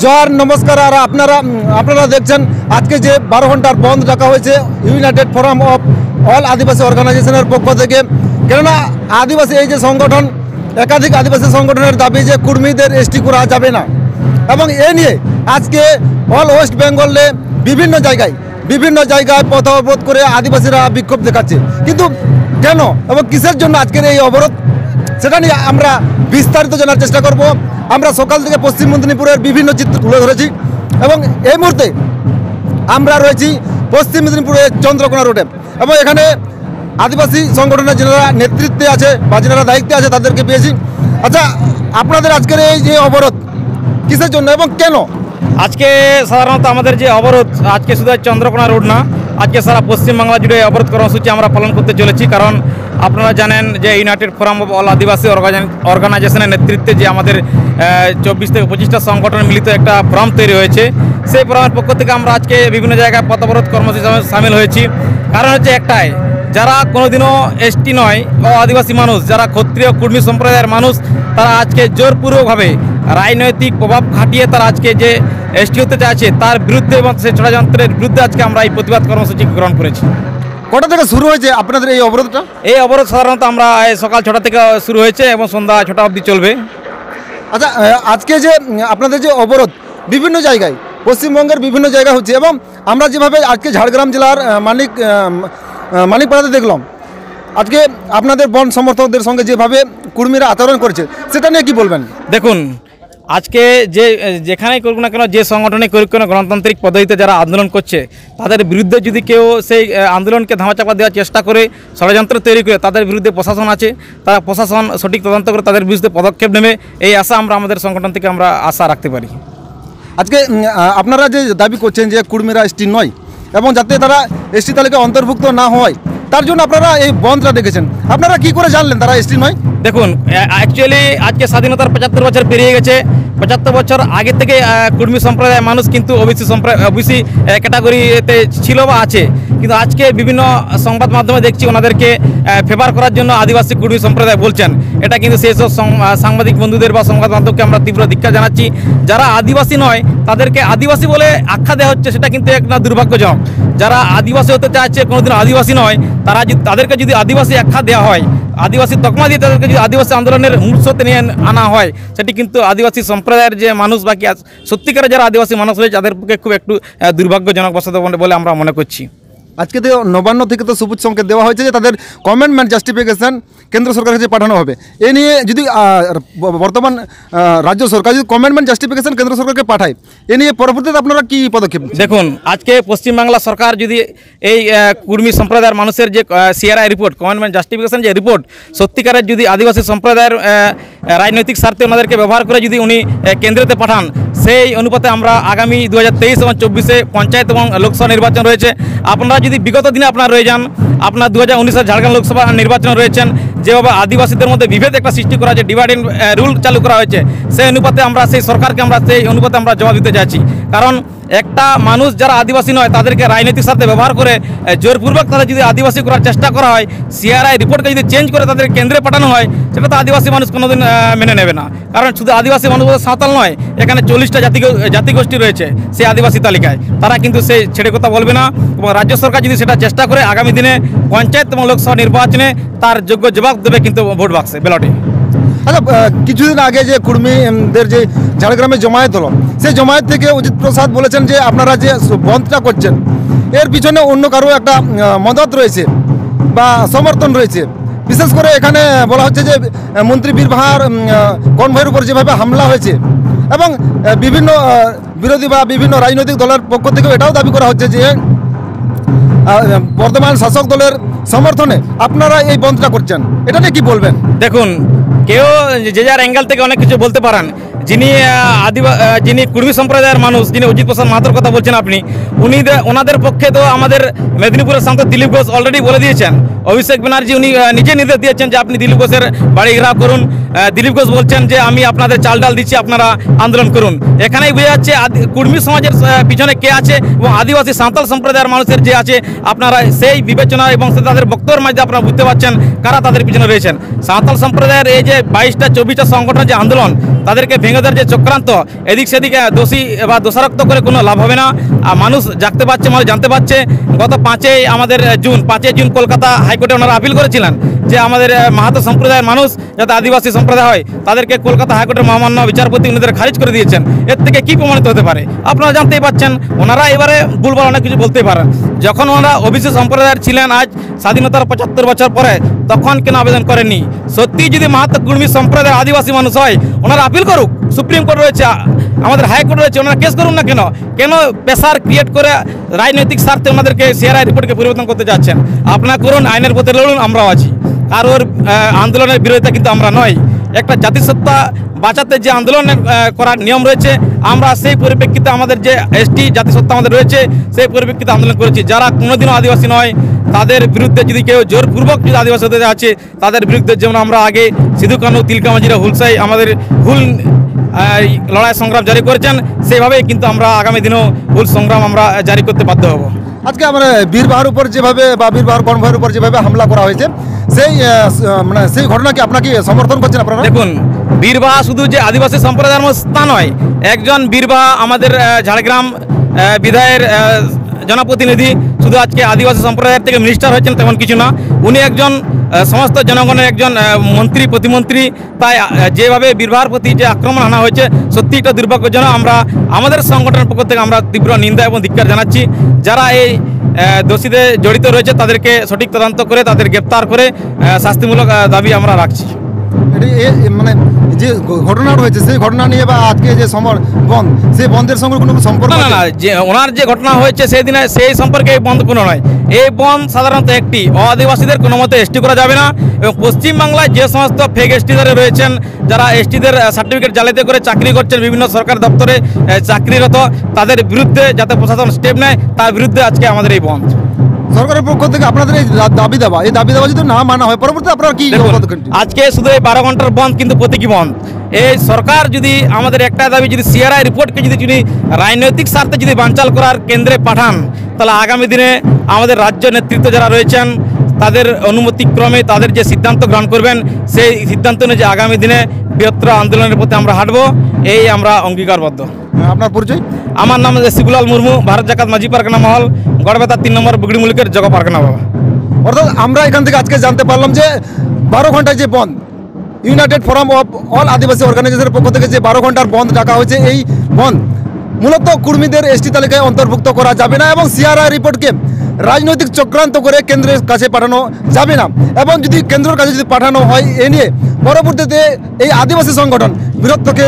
জয় নমস্কার। আর আপনারা দেখছেন আজকে যে 12 ঘন্টার বন্ধ ডাকা হয়েছে ইউনাইটেড ফোরাম অফ অল আদিবাসী অর্গানাইজেশনের পক্ষ থেকে। কেননা আদিবাসী এই যে সংগঠন, একাধিক আদিবাসী সংগঠনের দাবি যে কুর্মীদের এসটি করা যাবে না, এবং এ নিয়ে আজকে অল ওয়েস্ট বেঙ্গলে বিভিন্ন জায়গায় পথ অবরোধ করে আদিবাসীরা বিক্ষোভ দেখাচ্ছে। কিন্তু কেন এবং কিসের জন্য আজকের এই অবরোধ, সেটা নিয়ে আমরা বিস্তারিত জানার চেষ্টা করব। আমরা সকাল থেকে পশ্চিম মেদিনীপুরের বিভিন্ন চিত্র তুলে ধরেছি এবং এই মুহূর্তে আমরা রয়েছি পশ্চিম মেদিনীপুরের চন্দ্রকোনা রোডে, এবং এখানে আদিবাসী সংগঠনের যারা নেতৃত্বে আছে বা যারা দায়িত্বে আছে তাদেরকে পেয়েছি। আচ্ছা, আপনাদের আজকের এই যে অবরোধ কিসের জন্য এবং কেন? আজকে সাধারণত আমাদের যে অবরোধ, আজকে শুধু চন্দ্রকোনা রোড না, আজকে সারা পশ্চিমবাংলা জুড়ে অবরোধ কর্মসূচি আমরা পালন করতে চলেছি। কারণ আপনারা জানেন যে ইউনাইটেড ফোরাম অফ অল আদিবাসী অর্গানাইজেশনের নেতৃত্বে যে আমাদের 24 থেকে 25টা সংগঠন মিলিত একটা ফোরাম তৈরি হয়েছে, সেই ফোরামের পক্ষ থেকে আমরা আজকে বিভিন্ন জায়গায় পথ অবরোধ কর্মসূচি সামিল হয়েছি। কারণ হচ্ছে একটাই, যারা কোনোদিনও এসটি নয় ও আদিবাসী মানুষ, যারা ক্ষত্রিয় কুর্মী সম্প্রদায়ের মানুষ, তারা আজকে জোরপূর্বকভাবে রাজনৈতিক প্রভাব খাটিয়ে তারা আজকে যে এসটি হতে চাইছে তার বিরুদ্ধে এবং সেই ষড়যন্ত্রের বিরুদ্ধে আজকে আমরা এই প্রতিবাদ কর্মসূচি গ্রহণ করেছি। কটা থেকে শুরু হয়েছে আপনাদের এই অবরোধটা? এই অবরোধ সাধারণত আমরা সকাল 6টা থেকে শুরু হয়েছে এবং সন্ধ্যা 6টা অবধি চলবে। আচ্ছা, আজকে যে আপনাদের যে অবরোধ বিভিন্ন জায়গায়, পশ্চিমবঙ্গের বিভিন্ন জায়গায় হচ্ছে, এবং আমরা যেভাবে আজকে ঝাড়গ্রাম জেলার মানিকপাড়াতে দেখলাম, আজকে আপনাদের বন সমর্থকদের সঙ্গে যেভাবে কুর্মীরা আচরণ করেছে, সেটা নিয়ে কি বলবেন? দেখুন, আজকে যেখানেই করুক না কেন, যে সংগঠনে করুক কেন, গণতান্ত্রিক পদ্ধতিতে যারা আন্দোলন করছে তাদের বিরুদ্ধে যদি কেউ সেই আন্দোলনকে ধামাচাপা দেওয়ার চেষ্টা করে, ষড়যন্ত্র তৈরি করে, তাদের বিরুদ্ধে প্রশাসন আছে, তারা প্রশাসন সঠিক তদন্ত করে তাদের বিরুদ্ধে পদক্ষেপ নেবে, এই আশা আমরা আমাদের সংগঠন থেকে আমরা আশা রাখতে পারি। আজকে আপনারা যে দাবি করছেন যে কুর্মীরা এসটি নয় এবং যাতে তারা এসটি তালিকায় অন্তর্ভুক্ত না হয়, তার জন্য আপনারা এই বন্ধটা দেখেছেন, আপনারা কি করে জানলেন তারা এসটি নয়? দেখুন, অ্যাকচুয়ালি আজকে স্বাধীনতার 75 বছর পেরিয়ে গেছে। 75 বছর আগে থেকে কুর্মী সম্প্রদায়ের মানুষ কিন্তু ওবিসি ক্যাটাগরিতে ছিল বা আছে, কিন্তু আজকে বিভিন্ন সংবাদ মাধ্যমে দেখছি ওনাদেরকে ফেভার করার জন্য আদিবাসী কুর্মী সম্প্রদায় বলছেন। এটা কিন্তু সেই সব সাংবাদিক বন্ধুদের বা সংবাদ মাধ্যমকে আমরা তীব্র ধিক্কার জানাচ্ছি। যারা আদিবাসী নয় তাদেরকে আদিবাসী বলে আখ্যা দেওয়া হচ্ছে, সেটা কিন্তু একটা দুর্ভাগ্যজনক। যারা আদিবাসী হতে চাইছে, কোনোদিন আদিবাসী নয়, তাদেরকে যদি আদিবাসী আখ্যা দেওয়া হয়, আদিবাসী তকমা দিয়ে তাদেরকে যদি আদিবাসী আন্দোলনের মূর্ছতে নিয়ে আনা হয়, সেটি কিন্তু আদিবাসী সম্প্রদায়ের যে মানুষ বাকি সত্যিকারের যারা আদিবাসী মানুষ রয়েছে তাদের পক্ষে খুব একটু দুর্ভাগ্যজনক বসত বলে আমরা মনে করছি। আজকে তো নবান্ন থেকে তো সবুজ সংকেত দেওয়া হয়েছে যে তাদের কমেন্টমেন্ট জাস্টিফিকেশন কেন্দ্র সরকারের কাছে পাঠানো হবে। এ নিয়ে যদি বর্তমান রাজ্য সরকার যদি কমেন্টমেন্ট জাস্টিফিকেশন কেন্দ্র সরকারকে পাঠায়, এ নিয়ে পরবর্তীতে আপনারা কি পদক্ষেপ? দেখুন, আজকে পশ্চিমবাংলা সরকার যদি এই কুর্মী সম্প্রদায়ের মানুষের যে সিআরআই রিপোর্ট, কমেন্টমেন্ট জাস্টিফিকেশন যে রিপোর্ট, সত্যিকারের যদি আদিবাসী সম্প্রদায়ের রাজনৈতিক স্বার্থে ওনাদেরকে ব্যবহার করে যদি উনি কেন্দ্রেতে পাঠান, সেই অনুপাতে আমরা আগামী 2023 এবং 24-এ পঞ্চায়েত এবং লোকসভা নির্বাচন রয়েছে। আপনারা যদি বিগত দিনে আপনারা রয়ে যান, আপনার 2019-এর ঝাড়গ্রাম লোকসভা নির্বাচনে রয়েছেন, যেভাবে আদিবাসীদের মধ্যে বিভেদ একটা সৃষ্টি করা হয়েছে, ডিভাইড অ্যান্ড রুল চালু করা হয়েছে, সেই অনুপাতে আমরা সেই সরকারকে সেই অনুপাতে আমরা জবাব দিতে চাইছি। কারণ একটা মানুষ যারা আদিবাসী নয় তাদেরকে রাজনৈতিক সাথে ব্যবহার করে জোরপূর্বক তাদের যদি আদিবাসী করার চেষ্টা করা হয়, সিআরআই রিপোর্টকে যদি চেঞ্জ করে তাদের কেন্দ্রে পাঠানো হয়, সেটা তো আদিবাসী মানুষ কোনোদিন মেনে নেবে না। কারণ শুধু আদিবাসী মানুষ সাঁওতাল নয়, এখানে 40টা জাতিগোষ্ঠী রয়েছে সেই আদিবাসী তালিকায়, তারা কিন্তু সেই ছেড়ে কথা বলবে না। এবং রাজ্য সরকার যদি সেটা চেষ্টা করে, আগামী দিনে পঞ্চায়েত এবং লোকসভা নির্বাচনে তার যোগ্য জবাব দেবে কিন্তু ভোট বাক্সে, ব্যালটে। আচ্ছা, কিছুদিন আগে যে কুর্মীদের যে ঝাড়গ্রামে জমায়েত হলো, সেই জমায়েত থেকে অজিত প্রসাদ বলেছেন যে আপনারা যে বন্ধটা করছেন এর পিছনে অন্য কারো একটা মদত রয়েছে বা সমর্থন রয়েছে। বিশেষ করে এখানে বলা হচ্ছে যে মন্ত্রী বীরবাহার কনভয়ের উপর যেভাবে হামলা হয়েছে, এবং বিভিন্ন বিরোধী বা বিভিন্ন রাজনৈতিক দলের পক্ষ থেকেও এটাও দাবি করা হচ্ছে যে বর্তমান শাসক দলের সমর্থনে আপনারা এই বন্ধটা করছেন, এটা নিয়ে কি বলবেন? দেখুন, কেউ যে যার অ্যাঙ্গেল থেকে অনেক কিছু বলতে পারেন। যিনি কুর্মী সম্প্রদায়ের মানুষ, যিনি অজিত প্রসাদ মাহাতোর কথা বলছেন আপনি, ওনাদের পক্ষে তো আমাদের মেদিনীপুরের সাংসদ দিলীপ ঘোষ অলরেডি বলে দিয়েছেন। অভিষেক ব্যানার্জি উনি নিজে নির্দেশ দিয়েছেন যে আপনি দিলীপ ঘোষের বাড়ি ঘেরাও করুন। দিলীপ ঘোষ বলছেন যে আমি আপনাদের চাল ডাল দিচ্ছি, আপনারা আন্দোলন করুন। এখানেই বোঝা যাচ্ছে কুর্মী সমাজের পিছনে কে আছে এবং আদিবাসী সাঁওতাল সম্প্রদায়ের মানুষের যে আছে, আপনারা সেই বিবেচনা এবং তাদের বক্তব্যের মাধ্যমে আপনারা বুঝতে পারছেন কারা তাদের পিছনে রয়েছেন। সাঁওতাল সম্প্রদায়ের এই যে 22টা 24টা সংগঠন যে আন্দোলন, তাদেরকে ভেঙে দেওয়ার যে চক্রান্ত, এদিক সেদিকে দোষী বা দোষারোক্ত করে কোনো লাভ হবে না। আর মানুষ জানতে পারছে, মানুষ জানতে পারছে। গত 5ই জুন কলকাতা হাইকোর্টে ওনারা আপিল করেছিলেন যে আমাদের মাহাতো সম্প্রদায়ের মানুষ যাতে আদিবাসী সম্প্রদায় হয়, তাদেরকে কলকাতা হাইকোর্টের মহামান্য বিচারপতি উনিদের খারিজ করে দিয়েছেন। এর থেকে কি প্রমাণিত হতে পারে আপনারা জানতেই পাচ্ছেন। ওনারা এবারে ভুলভাল অনেক কিছু বলতেই পারেন। যখন ওনারা ওবিসি সম্প্রদায়ের ছিলেন, আজ স্বাধীনতার 75 বছর পরে, তখন কেন আবেদন করেননি? সত্যি যদি মাহাতো কুর্মী সম্প্রদায়ের আদিবাসী মানুষ হয়, ওনারা আপিল করুক। সুপ্রিম কোর্ট রয়েছে, আমাদের হাইকোর্ট রয়েছে, ওনারা কেস করুন না। কেন প্রেসার ক্রিয়েট করে রাজনৈতিক স্বার্থে ওনাদেরকে সিআরআই রিপোর্টকে পরিবর্তন করতে যাচ্ছেন? আপনারা করুন, আইনের পথে লড়ুন, আমরাও আছি। কারোর আন্দোলনের বিরোধিতা কিন্তু আমরা নয়। একটা জাতিসত্তা বাঁচাতে যে আন্দোলন করার নিয়ম রয়েছে, আমরা সেই পরিপ্রেক্ষিতে আমাদের যে এসটি জাতিসত্তা আমাদের রয়েছে, সেই পরিপ্রেক্ষিতে আন্দোলন করেছি। যারা কোনোদিনও আদিবাসী নয়, তাদের বিরুদ্ধে যদি কেউ জোরপূর্বক যদি আদিবাসী হতে যাচ্ছে, তাদের বিরুদ্ধে যেমন আমরা আগে সিধু কানু, তিলকা মাঝিরা হুলসাই আমাদের হুল লড়াই সংগ্রাম জারি করেছেন, সেইভাবেই কিন্তু আমরা আগামী দিনেও হুল সংগ্রাম আমরা জারি করতে বাধ্য হব। আজকে আমরা বীরবাহার উপর যেভাবে বা বীরবাহার কনভয়ের উপর যেভাবে হামলা করা হয়েছে, সেই ঘটনাকে আপনাকে সমর্থন করছেন আপনারা? দেখুন, বীরবাহা শুধু যে আদিবাসী সম্প্রদায়ের মধ্যে তা নয়। একজন বীরবাহা আমাদের ঝাড়গ্রাম বিধায়ের জনপ্রতিনিধি শুধু আজকে আদিবাসী সম্প্রদায়ের থেকে মিনিস্টার হয়েছেন তেমন কিছু না। উনি একজন সমস্ত জনগণের একজন মন্ত্রী, প্রতিমন্ত্রী। তাই যেভাবে বীরবাহার প্রতি যে আক্রমণ আনা হয়েছে, সত্যি এটা দুর্ভাগ্যজনক। আমরা আমাদের সংগঠনের পক্ষ থেকে আমরা তীব্র নিন্দা এবং ধিক্কার জানাচ্ছি। যারা এই দোষীদের জড়িত রয়েছে, তাদেরকে সঠিক তদন্ত করে তাদের গ্রেপ্তার করে শাস্তিমূলক দাবি আমরা রাখছি। মানে যে ঘটনা রয়েছে, সেই ঘটনা নিয়ে বা আজকে যে বন্ধ, সেই বন্ধের সঙ্গে কোনো সম্পর্ক না, যে ওনার যে ঘটনা হয়েছে সেই দিনে সেই সম্পর্কে এই বন্ধ কোনো নয়। এই বন্ধ সাধারণত একটি আদিবাসীদের কোনো মতে এসটি করা যাবে না। এবং পশ্চিমবাংলায় যে সমস্ত ফেক এসটিদারে রয়েছেন, যারা এসটিদের সার্টিফিকেট জালিয়াতি করে চাকরি করছেন, বিভিন্ন সরকারি দপ্তরে চাকরিরত, তাদের বিরুদ্ধে যাতে প্রশাসন স্টেপ নেয়, তার বিরুদ্ধে আজকে আমাদের এই বন্ধ। সরকারের পক্ষ থেকে আপনাদের এই দাবি দেওয়া যদি না মানা হয়, পরবর্তী আপনারা কি? আজকে শুধু এই 12 ঘন্টার বন্ধ কিন্তু প্রতীকী বন্ধ। এই সরকার যদি আমাদের একটা দাবি, যদি সিআরআই রিপোর্টকে যদি রাজনৈতিক স্বার্থে যদি বানচাল করার কেন্দ্রে পাঠান, তাহলে আগামী দিনে আমাদের রাজ্য নেতৃত্ব যারা রয়েছেন, তাদের অনুমতিক্রমে তাদের যে সিদ্ধান্ত গ্রহণ করবেন, সেই সিদ্ধান্ত অনুযায়ী আগামী দিনে বৃহত্তর আন্দোলনের প্রতি আমরা হাঁটবো, এই আমরা অঙ্গীকারবদ্ধ। আপনার পরিচয়? আমার নাম শিবুলাল মুর্মু, ভারত জাকাত মাঝি পারগানা মহল, গড়বেতা 3 নম্বর বুগড়ি মুলুকের জগা পারগানা বাবা। অর্থাৎ আমরা এখান থেকে আজকে জানতে পারলাম যে 12 ঘন্টায় যে বন্ধ, ইউনাইটেড ফোরাম অফ অল আদিবাসী অর্গানাইজেশনের পক্ষ থেকে যে 12 ঘন্টার বন্ধ ডাকা হয়েছে, এই বন্ধ মূলত কুর্মীদের এসটি তালিকায় অন্তর্ভুক্ত করা যাবে না এবং সিআরআই রিপোর্টকে রাজনৈতিক চক্রান্ত করে কেন্দ্রের কাছে পাঠানো যাবে না। এবং যদি কেন্দ্রের কাছে যদি পাঠানো হয়, এ নিয়ে পরবর্তীতে এই আদিবাসী সংগঠন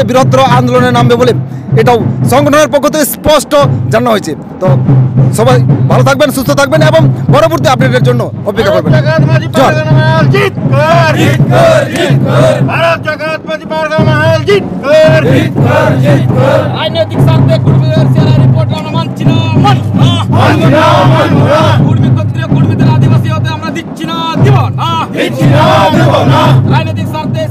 বৃহত্তর আন্দোলনে নামবে বলে এটাও সংগঠনের পক্ষ থেকে স্পষ্ট জানানো হয়েছে। তো সবাই ভালো থাকবেন, সুস্থ থাকবেন এবং পরবর্তী আপডেটের জন্য অপেক্ষা করবেন। রাজনৈতিক স্বার্থে কুর্মীদের সিআরআই রিপোর্ট আমরা মানছি না, কুর্মীদের আদিবাসী হতে আমরা দিচ্ছি না, দিব না। রাজনৈতিক স্বার্থে